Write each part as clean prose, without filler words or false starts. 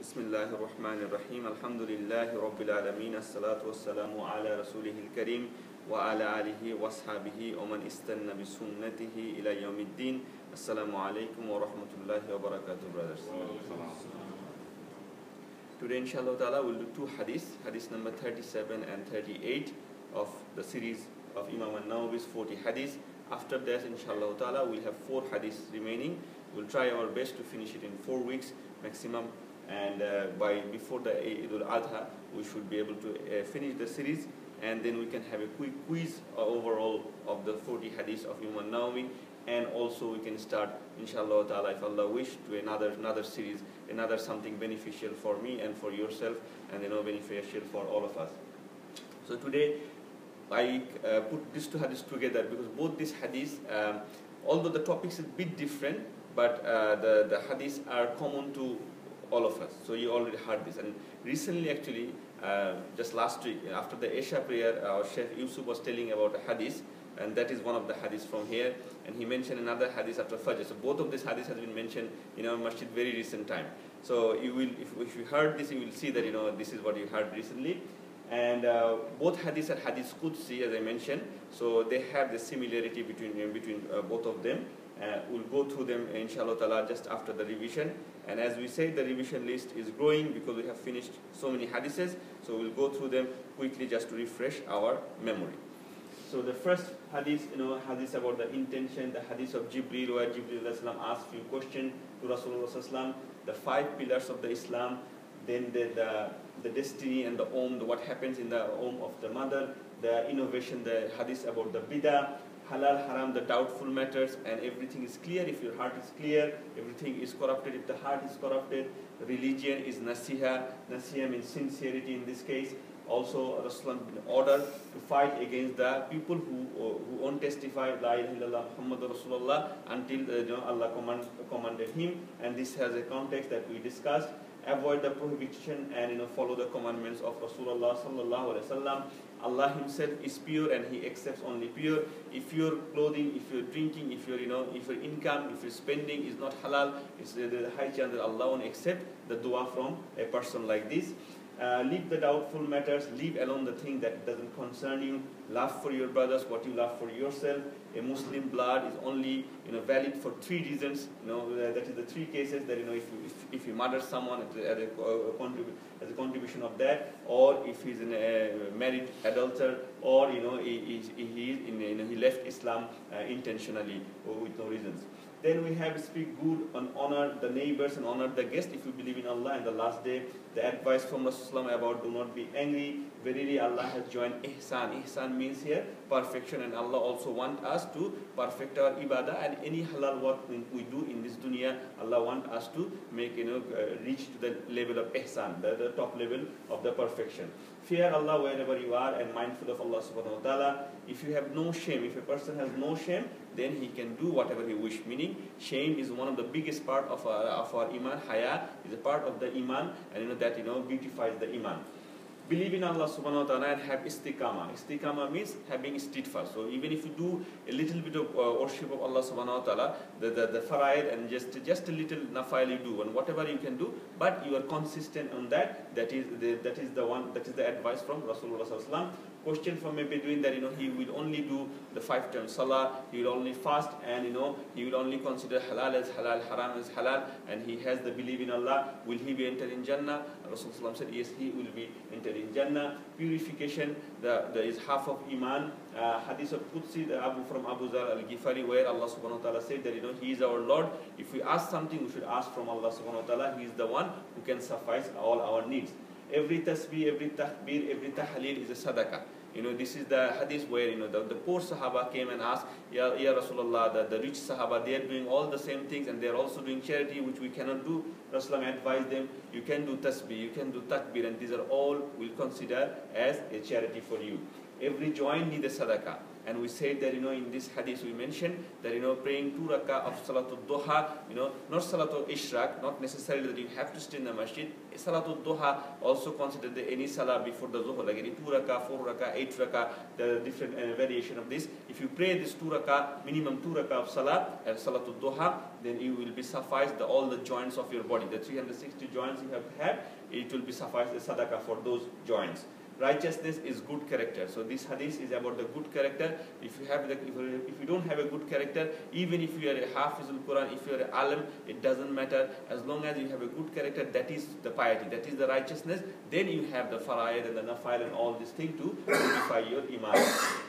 Bismillahirrahmanirrahim. Alhamdulillahi Rabbil Alameen. As-salatu was-salamu ala Rasulihil Kareem wa ala alihi wa ashabihi wa man istanna bi sunnatihi ila yawmiddin. Assalamu alaikum wa rahmatullahi wa barakatuh, brothers. Today, inshallah ta'ala, we'll do two hadiths, hadith number 37 and 38 of the series of Imam Nawawi's 40 hadiths. After that, inshallah ta'ala, we'll have 4 hadiths remaining. We'll try our best to finish it in 4 weeks maximum, and before the Eid al-Adha, we should be able to finish the series, and then we can have a quick quiz overall of the 40 hadiths of Imam Nawawi, and also we can start, inshallah ta'ala, if Allah wish, to another series, another something beneficial for me and for yourself, and beneficial for all of us. So today I put these two hadiths together because both these hadiths, although the topics is a bit different, but the hadiths are common to all of us. So you already heard this. And recently, actually, just last week, after the Isha prayer, our Sheikh Yusuf was telling about a hadith, and that is one of the hadiths from here. And he mentioned another hadith after Fajr. So both of these hadiths has been mentioned in our masjid very recent time. So you will, if you heard this, you will see that this is what you heard recently. And both hadiths are hadith Qudsi, as I mentioned. So they have the similarity between both of them. We'll go through them, inshallah ta'ala, just after the revision. And as we say, the revision list is growing because we have finished so many hadiths. So we'll go through them quickly just to refresh our memory. So the first hadith, hadith about the intention, the hadith of Jibreel, where Jibreel asked few questions to Rasulullah, the 5 pillars of the Islam, then the destiny and the what happens in the of the mother, the innovation, the hadith about the bidah, halal, haram, the doubtful matters, and everything is clear if your heart is clear, everything is corrupted if the heart is corrupted. Religion is nasiha. Nasiha means sincerity in this case. Also, Rasulullah order to fight against the people who won't testify La ilaha illallah Muhammadur Rasulullah until Allah commanded him, and this has a context that we discussed. Avoid the prohibition and follow the commandments of Rasulullah sallallahu alaihi wasallam. Allah Himself is pure and He accepts only pure. If your clothing, if you're drinking, if your income, if your spending is not halal, it's the high chance that Allah won't accept the dua from a person like this. Leave the doubtful matters, leave alone the thing that doesn't concern you. Love for your brothers what you love for yourself. A Muslim blood is only valid for 3 reasons. That is the 3 cases that if you murder someone as a contribution of that, or if he's a married adulterer, or he left Islam intentionally or with no reasons. Then we have speak good and honor the neighbors and honor the guests if you believe in Allah and the last day. The advice from Rasulullah about do not be angry. Verily Allah has joined ihsan. Ihsan means here perfection, and Allah also wants us to perfect our ibadah, and any halal work we do in this dunya, Allah wants us to make reach to the level of ihsan, the top level of the perfection. Fear Allah wherever you are and mindful of Allah subhanahu wa ta'ala. If you have no shame, if a person has no shame, then he can do whatever he wishes. Meaning, shame is one of the biggest part of our iman. Haya is a part of the iman, and that beautifies the iman. Believe in Allah subhanahu wa ta'ala and have istiqamah. Istiqamah means having steadfast. So even if you do a little bit of worship of Allah subhanahu wa ta'ala, the faraid and just a little nafail you do, and whatever you can do, but you are consistent on that. That is the advice from Rasulullah sallallahu alaihi wasallam. Question from a Bedouin that he will only do the 5 times salah, he will only fast, and he will only consider halal as halal, haram as halal, and he has the belief in Allah. Will he be entered in Jannah? Rasulullah said yes, he will be entered in Jannah. Purification, there is half of iman. Hadith of Qudsi, from Abu Zar al-Ghifari, where Allah subhanahu wa ta'ala said that He is our Lord. If we ask something, we should ask from Allah subhanahu wa ta'ala. He is the one who can suffice all our needs. Every tasbih, every takbir, every tahleel is a sadaqah. This is the hadith where the poor Sahaba came and asked, Ya Rasulullah, the rich Sahaba, they are doing all the same things and they are also doing charity which we cannot do. Rasulullah advised them, you can do tasbih, you can do takbir, and these are all we'll consider as a charity for you. Every joint needs a sadaqah, And we said that, in this hadith we mentioned that, praying 2 rakah of Salatul Duha, not Salatul Ishraq, not necessarily that you have to stay in the masjid. Salatul Duha also considered any salah before the Zuhr, like any 2 rakah, 4 rakah, 8 rakah, the different variation of this. If you pray this 2 rakah, minimum 2 rakah of salah, Salatul Duha, then you will be sufficed all the joints of your body, the 360 joints you have had, it will be sufficed the sadaqah for those joints. Righteousness is good character. So this hadith is about the good character. If you don't have a good character, even if you are a Hafizul Quran, if you are an alim, it doesn't matter. As long as you have a good character, that is the piety, that is the righteousness. Then you have the fara'id and the nafail and all these things to purify your iman.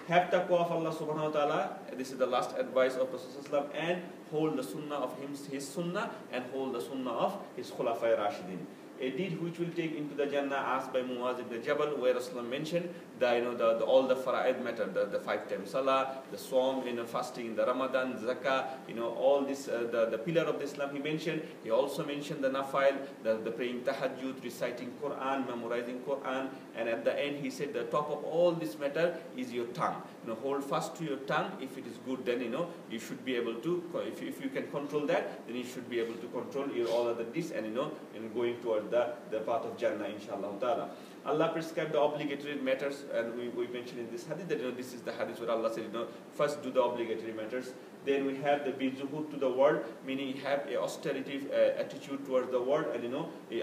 Have taqwa of Allah subhanahu wa ta'ala. This is the last advice of Rasulullah, and hold the sunnah of his sunnah, and hold the sunnah of his khulafai rashidin. A deed which will take into the Jannah, asked by Muaz ibn Jabal, where Rasulullah mentioned that all the fara'id matter, the 5 times salah, the Sawm, fasting in the Ramadan, zakah, all this, the pillar of the Islam he mentioned. He also mentioned the nafail, the praying tahajjud, reciting Quran, memorizing Quran, and at the end he said the top of all this matter is your tongue. Hold fast to your tongue. If it is good, then you should be able to, if you can control that, then you should be able to control your all other deeds, and going towards the path of Jannah, inshallah ta'ala. Allah prescribed the obligatory matters, and we mentioned in this hadith that this is the hadith where Allah said, first do the obligatory matters. Then we have the bizuhud to the world, meaning have a austerity attitude towards the world, and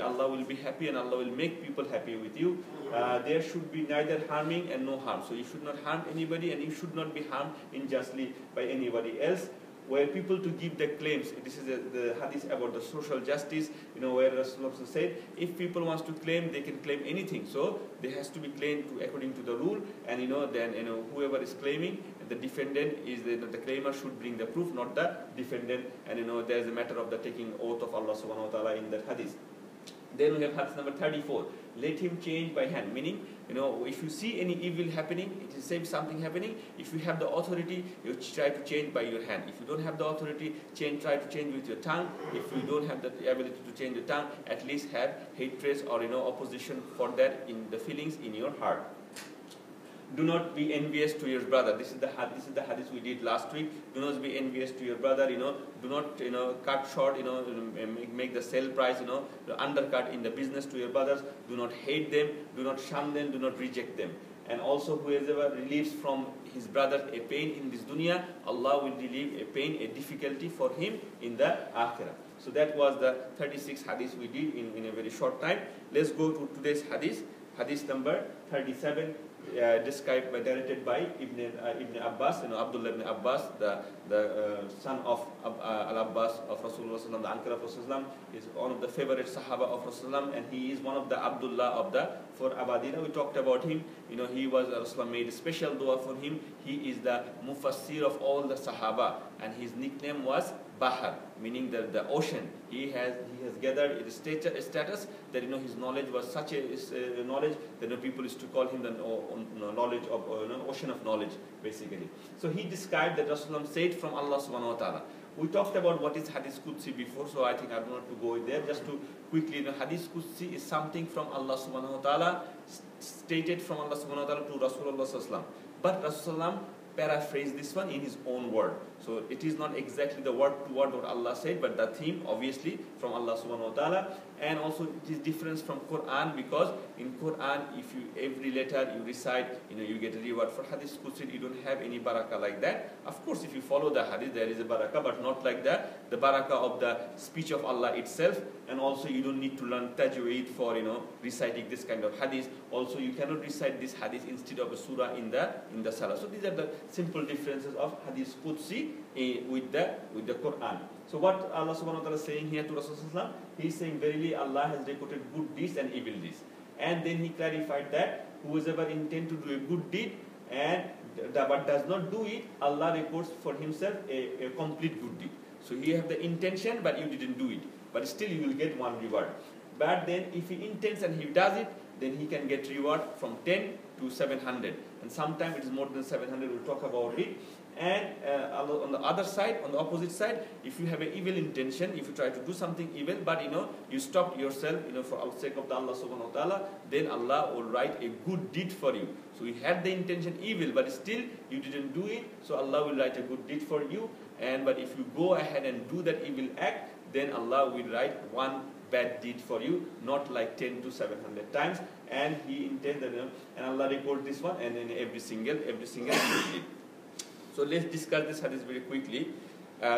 Allah will be happy and Allah will make people happy with you. There should be neither harming and no harm. So you should not harm anybody, and you should not be harmed unjustly by anybody else. Where people to give their claims, this is the hadith about the social justice, where Rasulullah said, if people wants to claim, they can claim anything. So they has to be claimed according to the rule, and then whoever is claiming, the defendant is the claimer should bring the proof, not the defendant. And there is a matter of the taking oath of Allah subhanahu wa ta'ala in that hadith. Then we have hadith number 34. Let him change by hand, meaning, if you see any evil happening, it is same something happening. If you have the authority, you try to change by your hand. If you don't have the authority, try to change with your tongue. If you don't have the ability to change your tongue, at least have hatred or opposition for that in the feelings in your heart. Do not be envious to your brother. This is the hadith we did last week. Do not be envious to your brother. Do not cut short. Make the sale price. Undercut in the business to your brothers. Do not hate them. Do not shun them. Do not reject them. And also, whoever relieves from his brother a pain in this dunya, Allah will relieve a pain, a difficulty for him in the akhirah. So that was the 36 hadith we did in a very short time. Let's go to today's hadith. Hadith number 37. Narrated by Ibn Abbas, Abdullah ibn Abbas, the son of Al-Abbas of Rasulullah, the uncle of Rasulullah, is one of the favorite Sahaba of Rasulullah, and he is one of the Abdullah of the 4 Abadila. We talked about him. He was, Rasulullah made a special dua for him. He is the Mufassir of all the Sahaba, and his nickname was Bahar, meaning the ocean. He has gathered a status that his knowledge was such a knowledge that people used to call him the knowledge of ocean of knowledge, basically. So he described that Rasulullah said from Allah subhanahu wa ta'ala. We talked about what is Hadith Qudsi before, so I think I don't want to go there. Just to quickly, Hadith Qudsi is something from Allah subhanahu wa ta'ala, stated from Allah subhanahu wa ta'ala to Rasulullah sallallahu alaihi wasallam. But Rasulullah paraphrased this one in his own word. So it is not exactly the word to word what Allah said, but the theme obviously from Allah subhanahu wa ta'ala. And also it is different from Quran, because in Quran, if you every letter you recite, you get a reward. For Hadith Qudsi, you don't have any barakah like that. Of course, if you follow the Hadith, there is a barakah, but not like the barakah of the speech of Allah itself. And also you don't need to learn tajweed for reciting this kind of Hadith. Also, you cannot recite this Hadith instead of a surah in the salah. So these are the simple differences of Hadith Qudsi with the Quran. So what Allah subhanahu wa ta'ala is saying here to Rasulullah, he is saying, verily Allah has recorded good deeds and evil deeds. And then he clarified that whoever intend to do a good deed but does not do it, Allah records for himself a complete good deed. So he have the intention, but you didn't do it. But still you will get one reward. But then if he intends and he does it, then he can get reward from 10 to 700. And sometimes it is more than 700, we'll talk about it. And on the other side, on the opposite side, if you have an evil intention, if you try to do something evil, but you stopped yourself, for the sake of Allah subhanahu wa ta'ala, then Allah will write a good deed for you. So you had the intention evil, but still you didn't do it, so Allah will write a good deed for you. But if you go ahead and do that evil act, then Allah will write one bad deed for you, not like 10 to 700 times. And He intended, and Allah records this one, and then every single deed. So let's discuss this hadith very quickly.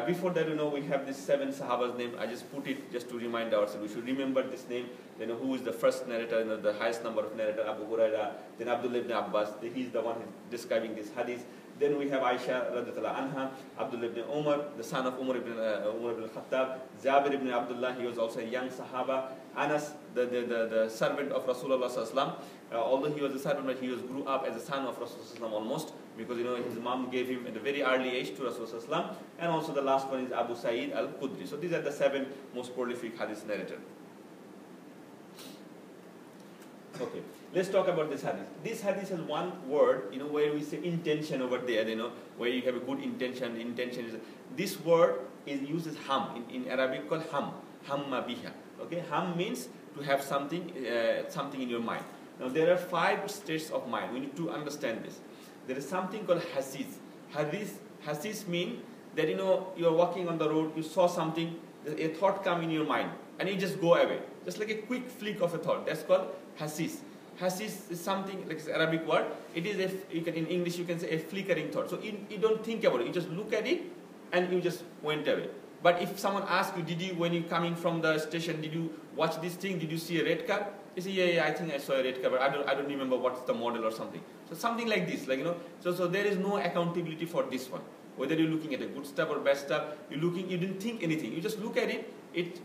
Before that, we have these 7 Sahabas' name. I just put it just to remind ourselves. We should remember this name. Then who is the first narrator, the highest number of narrator, Abu Huraira. Then Abdullah ibn Abbas. He's the one describing this hadith. Then we have Aisha radhiyallahu anha, Abdullah ibn Umar, the son of Umar ibn Khattab, Jabir ibn Abdullah, he was also a young Sahaba. Anas, the servant of Rasulullah sallallahu alaihi wasallam. Although he was a servant, but he grew up as a son of Rasulullah almost, because his mom gave him at a very early age to Rasulullah. And also the last one is Abu Sa'id al-Khudri. So these are the 7 most prolific hadith narrators. Okay, let's talk about this hadith. This hadith has one word, where we say intention over there, where you have a good intention. Intention is, this word is used as ham, in Arabic called ham, hamma biha. Okay, ham means to have something in your mind. Now there are 5 states of mind. We need to understand this. There is something called hasis. Hasis means that you are walking on the road, you saw something, a thought come in your mind, and you just go away, just like a quick flick of a thought. That's called hasis. Hasis is something like an Arabic word. It is in English you can say a flickering thought. So you don't think about it. You just look at it, and you just went away. But if someone asks you, when you coming from the station, did you watch this thing? Did you see a red car? You say, yeah, I think I saw a red car, but I don't remember what's the model or something. So something like this, So there is no accountability for this one. Whether you're looking at a good stuff or bad stuff, you didn't think anything. You just look at it. It's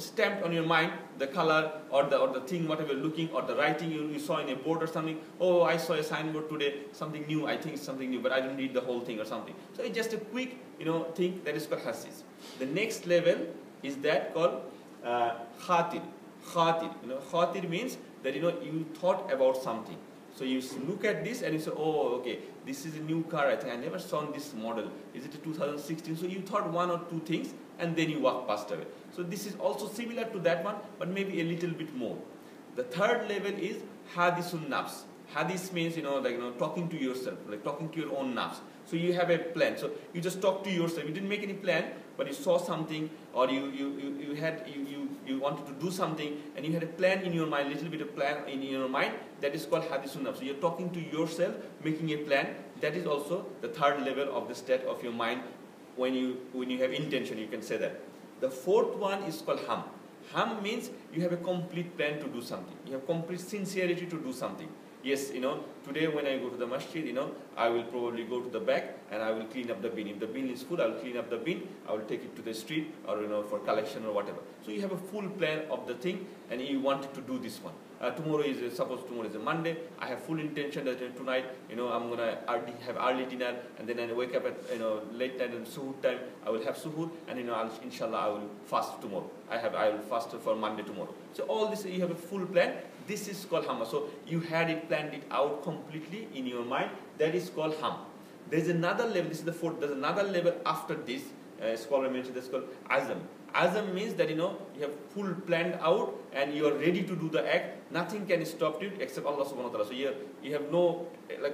stamped on your mind, the color or the thing, whatever you're looking, or the writing you saw in a board or something. Oh, I saw a signboard today, something new. I think it's something new, but I don't read the whole thing or something. So it's just a quick, thing that is called hasis. The next level is that called khatir. Khatir. Khatir means that you thought about something. So you look at this and you say, oh, okay, this is a new car. I think I never saw this model. Is it a 2016? So you thought 1 or 2 things, and then you walk past away. So this is also similar to that one, but maybe a little bit more. The third level is hadithun nafs. Hadith means talking to yourself, like talking to your own nafs. So you have a plan. So you just talk to yourself. You didn't make any plan, but you saw something, or you wanted to do something, and you had a plan in your mind, little bit of plan in your mind. That is called hadithun nafs. So you're talking to yourself, making a plan. That is also the third level of the state of your mind. When you have intention, you can say that. The fourth one is called ham. Ham means you have a complete plan to do something. You have complete sincerity to do something. Yes, today when I go to the masjid, I will probably go to the back and I will clean up the bin. If the bin is full, I will clean up the bin. I will take it to the street or, for collection or whatever. So you have a full plan of the thing and you wanted to do this one. Suppose tomorrow is a Monday. I have full intention that tonight, I'm going to have early dinner, and then I wake up at, late night and suhoor time. I will have suhoor, and, inshallah, I will fast tomorrow. I will fast for Monday tomorrow. So all this, you have a full plan. This is called hamma. So you had it planned it out completely in your mind. That is called ham. There's another level. This is the fourth. There's another level after this. Scholar mentioned that's called azam. Azam means that you have full planned out and you are ready to do the act. Nothing can stop you except Allah subhanahu wa ta'ala. So you have no,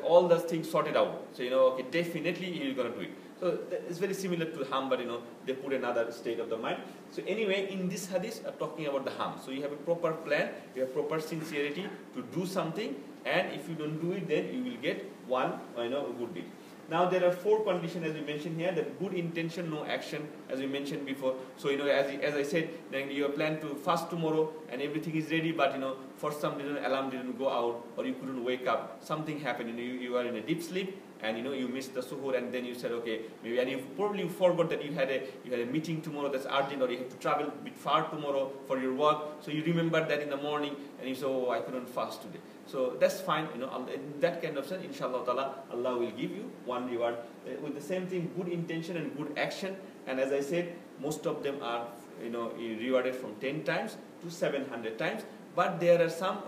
all those things sorted out. So okay, definitely you're going to do it. So it's very similar to ham, but they put another state of the mind. So anyway, in this hadith, I'm talking about the ham. So you have a proper plan, you have proper sincerity to do something, and if you don't do it, then you will get one good deed. Now there are 4 conditions as we mentioned here, that good intention, no action, as we mentioned before. So as I said, then you have planned to fast tomorrow and everything is ready, but for some reason alarm didn't go out or you couldn't wake up. Something happened, you are in a deep sleep and you missed the suhoor, and then you said okay, maybe, and you probably forgot that you had a meeting tomorrow that's urgent, or you have to travel a bit far tomorrow for your work. So you remember that in the morning and you say, oh, I couldn't fast today. So that's fine, in that kind of sense, inshallah ta'ala, Allah will give you one reward. With the same thing, good intention and good action. And as I said, most of them are, rewarded from 10 times to 700 times. But there are some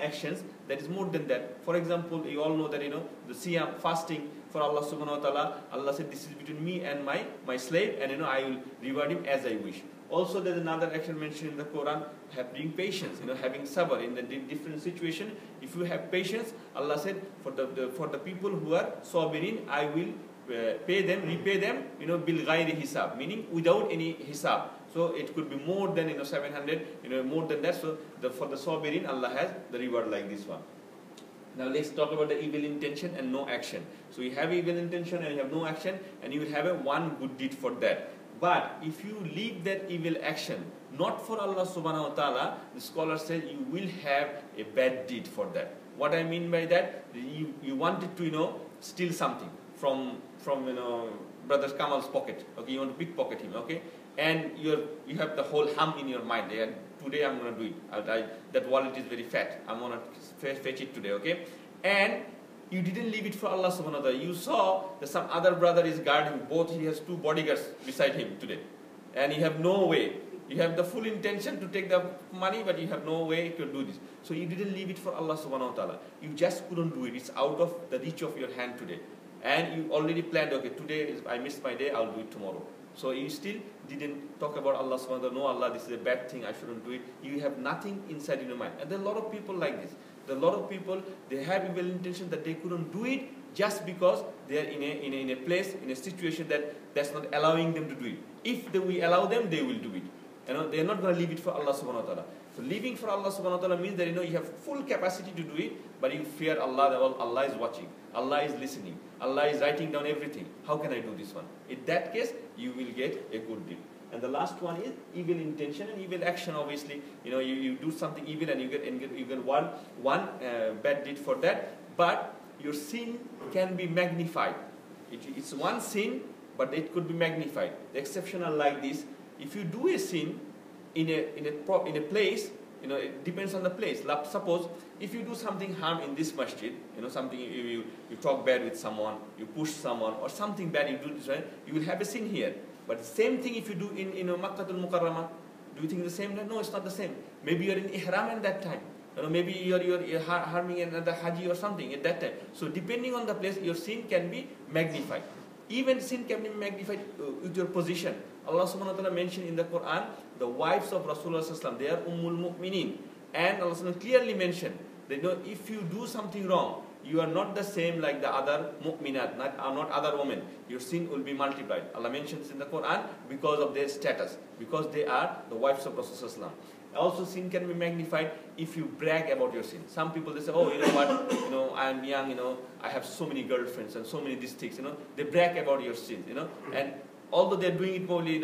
actions that is more than that. For example, you all know that, the siyam, fasting for Allah subhanahu wa ta'ala. Allah said, this is between me and my slave, and I will reward him as I wish. Also, there's another action mentioned in the Quran, having patience, having sabr in the different situation. If you have patience, Allah said, for the people who are sabirin, I will repay them, bil ghairi hisab, meaning without any hisab. So it could be more than 700, more than that. So for the sabirin, Allah has the reward like this one. Now let's talk about the evil intention and no action. So you have evil intention and you have no action, and you will have one good deed for that. But if you leave that evil action not for Allah subhanahu wa ta'ala, the scholar says you will have a bad deed for that. What I mean by that, you wanted to steal something from brother Kamal's pocket. Okay, you want to pickpocket him. Okay, and you have the whole hum in your mind. Today I'm going to do it. That wallet is very fat. I'm going to fetch it today. Okay, and you didn't leave it for Allah subhanahu wa ta'ala. You saw that some other brother is guarding. He has 2 bodyguards beside him today, and you have no way. You have the full intention to take the money, but you have no way to do this. So you didn't leave it for Allah subhanahu wa ta'ala. You just couldn't do it. It's out of the reach of your hand today. And you already planned, okay, today I missed my day, I'll do it tomorrow. So you still didn't talk about Allah subhanahu wa ta'ala. No, Allah, this is a bad thing, I shouldn't do it. You have nothing inside in your mind. And there are a lot of people like this. There are a lot of people, they have evil intention that they couldn't do it just because they are in a place, in a situation that's not allowing them to do it. If we allow them, they will do it. They are not going to leave it for Allah subhanahu wa ta'ala. So leaving for Allah subhanahu wa ta'ala means that you have full capacity to do it, but you fear Allah, that Allah is watching, Allah is listening, Allah is writing down everything. How can I do this one? In that case, you will get a good deed. And the last one is evil intention and evil action. Obviously, you do something evil and you get one bad deed for that. But your sin can be magnified. It's one sin, but it could be magnified. The exception are like this. If you do a sin in a place, it depends on the place. Suppose if you do something harm in this masjid, something you talk bad with someone, you push someone, or something bad you do this, right? You will have a sin here. But the same thing if you do in Makkatul Mukarramah, do you think the same? No, it's not the same. Maybe you're in ihram at that time. Maybe you're harming another haji or something at that time. So depending on the place, your sin can be magnified. Even sin can be magnified with your position. Allah subhanahu wa ta'ala mentioned in the Quran, the wives of Rasulullah sallallahu alaihi wasallam, they are Ummul Mu'minin. And Allah subhanahu wa ta'ala clearly mentioned that if you do something wrong, you are not the same like the other mu'minat, not other women. Your sin will be multiplied. Allah mentions in the Quran because of their status, because they are the wives of Rasulullah sallallahu alaihi wasallam. Also, sin can be magnified if you brag about your sin. Some people, they say, oh, you know what, I am young, I have so many girlfriends and so many these things, they brag about your sins, and although they're doing it probably,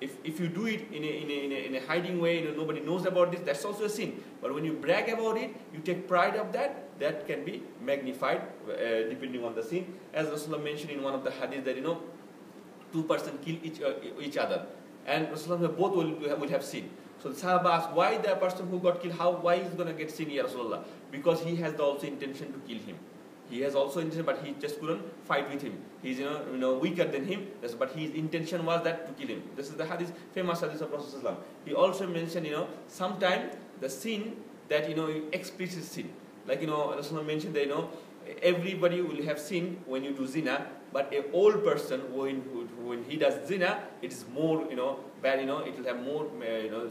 if you do it in a hiding way, nobody knows about this, that's also a sin. But when you brag about it, you take pride of that can be magnified depending on the sin. As Rasulullah mentioned in one of the hadith that, 2 persons kill each other, and Rasulullah both will have sin. So the Sahaba asked, why the person who got killed, why is going to get sin, Ya Rasulullah? Because he has also intention to kill him. He has also intention, but he just couldn't fight with him. He's weaker than him, but his intention was that to kill him. This is the hadith, famous hadith of Rasulullah. He also mentioned, sometimes the sin that explicit sin. Like Rasulullah mentioned that everybody will have sin when you do zina, but an old person when he does zina, it is more bad. It will have more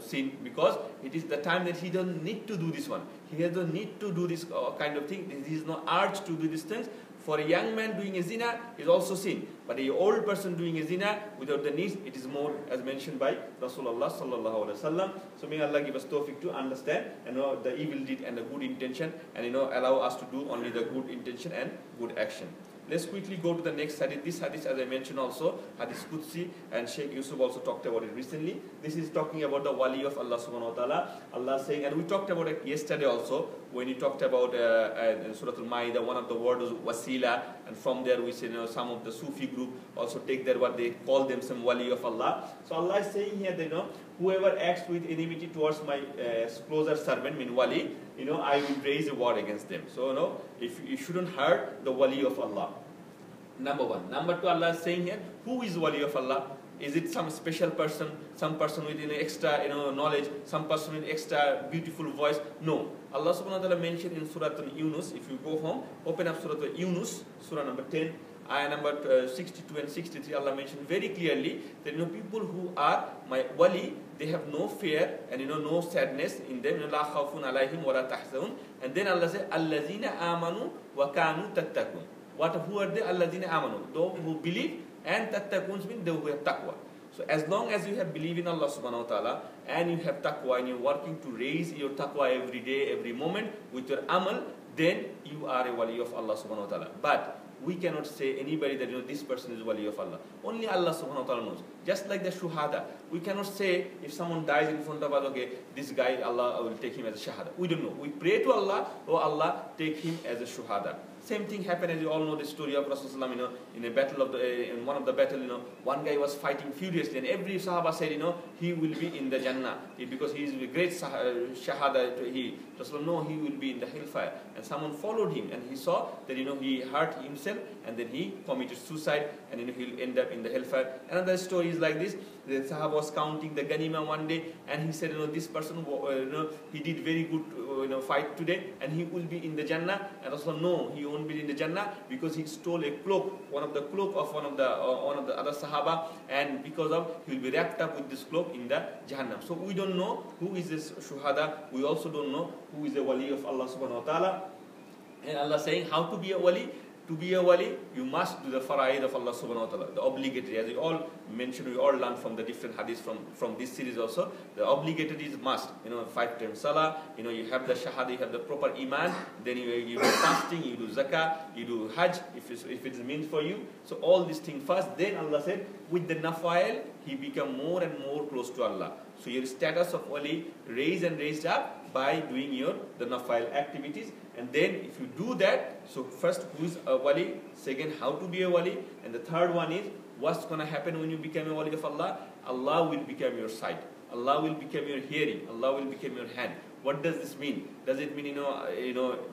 sin, because it is the time that he doesn't need to do this one. He has no need to do this kind of thing. He is no urge to do these things. For a young man doing a zina is also sin, but an old person doing a zina without the need, it is more, as mentioned by Rasulullah sallallahu alaihi wasallam. So may Allah give us tawfiq to understand the evil deed and the good intention, and allow us to do only the good intention and good action. Let's quickly go to the next hadith. This hadith, as I mentioned also, hadith Qudsi, and Sheikh Yusuf also talked about it recently. This is talking about the wali of Allah subhanahu wa ta'ala. Allah saying, and we talked about it yesterday also, when he talked about Surah Al-Ma'idah, one of the words was wasila, and from there we say, some of the Sufi group also take their, what they call them, some wali of Allah. So Allah is saying here that, whoever acts with enmity towards my closer servant, mean wali, I will raise a war against them. So, if you shouldn't hurt the wali of Allah. Number one. Number two, Allah is saying here, who is wali of Allah? Is it some special person, some person with extra knowledge, some person with extra beautiful voice? No. Allah subhanahu wa ta'ala mentioned in Surah Yunus, if you go home, open up Surah Yunus, Surah number 10, ayah number 62 and 63, Allah mentioned very clearly that people who are my wali, they have no fear and no sadness in them. La khawfun alayhim wa la tahzanun. And then Allah says, Allazina amanu wa kanu tattakun. Who are they? Allazina amanu, those who believe, and tattakun means those who have taqwa. So as long as you have believed in Allah subhanahu wa ta'ala and you have taqwa and you're working to raise your taqwa every day, every moment with your amal, then you are a wali of Allah subhanahu wa ta'ala. But we cannot say anybody that this person is wali of Allah. Only Allah subhanahu wa ta'ala knows. Just like the shuhada. We cannot say if someone dies in front of us, okay, this guy, Allah will take him as a shahada. We don't know. We pray to Allah, oh Allah, take him as a shuhada. Same thing happened, as you all know the story of Rasulullah, in a battle of in one of the battle, one guy was fighting furiously, and every Sahaba said, he will be in the Jannah because he is a great shahada. Rasulullah, no, he will be in the hellfire. And someone followed him, and he saw that he hurt himself, and then he committed suicide, and he'll end up in the hellfire. Another story is like this. The Sahaba was counting the Ganima one day, and he said, this person, he did very good, fight today, and he will be in the Jannah. And Rasulullah, no, he won't be in the Jannah because he stole a cloak, one of the cloak of one of the other Sahaba, and because of he will be wrapped up with this cloak in the Jahannam. So we don't know who is this shuhada. We also don't know who is the wali of Allah subhanahu wa ta'ala. And Allah saying how to be a wali. To be a wali, you must do the fara'id of Allah subhanahu wa ta'ala, the obligatory. As we all mentioned, we all learned from the different hadiths from this series also. The obligatory is must. 5 times salah, you have the shahada, you have the proper iman, then you do fasting, you do zakah, you do hajj, if it's meant for you. So all these things first, then Allah said, with the nafail, he become more and more close to Allah. So your status of wali raised up by doing the nafail activities. And then if you do that, so first, who is a wali? Second, how to be a wali? And the third one is, what's going to happen when you become a wali of Allah? Allah will become your sight. Allah will become your hearing. Allah will become your hand. What does this mean? Does it mean,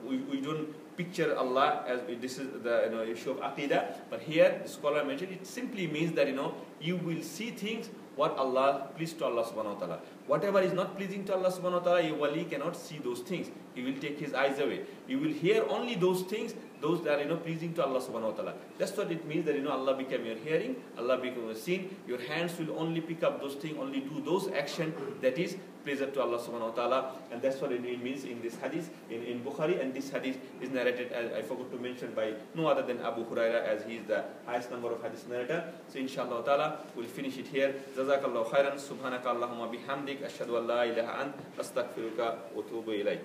we don't picture Allah as this is the issue of aqidah? But here, the scholar mentioned, it simply means that, you will see things what Allah pleased to Allah subhanahu wa ta'ala. Whatever is not pleasing to Allah subhanahu wa ta'ala, a wali cannot see those things. He will take his eyes away. You will hear only those things, those that are pleasing to Allah subhanahu wa ta'ala. That's what it means that Allah become your hearing, Allah become your seeing. Your hands will only pick up those things, only do those action that is pleasure to Allah subhanahu wa ta'ala. And that's what it means in this hadith in Bukhari. And this hadith is narrated, as I forgot to mention, by no other than Abu Huraira, as he is the highest number of hadith narrator. So inshallah ta'ala, we'll finish it here. Jazakallahu khairan. Subhanaka Allahumma bihamdik. Ashhadu an la ilaha ant. Astaghfiruka wa atubu ilayk.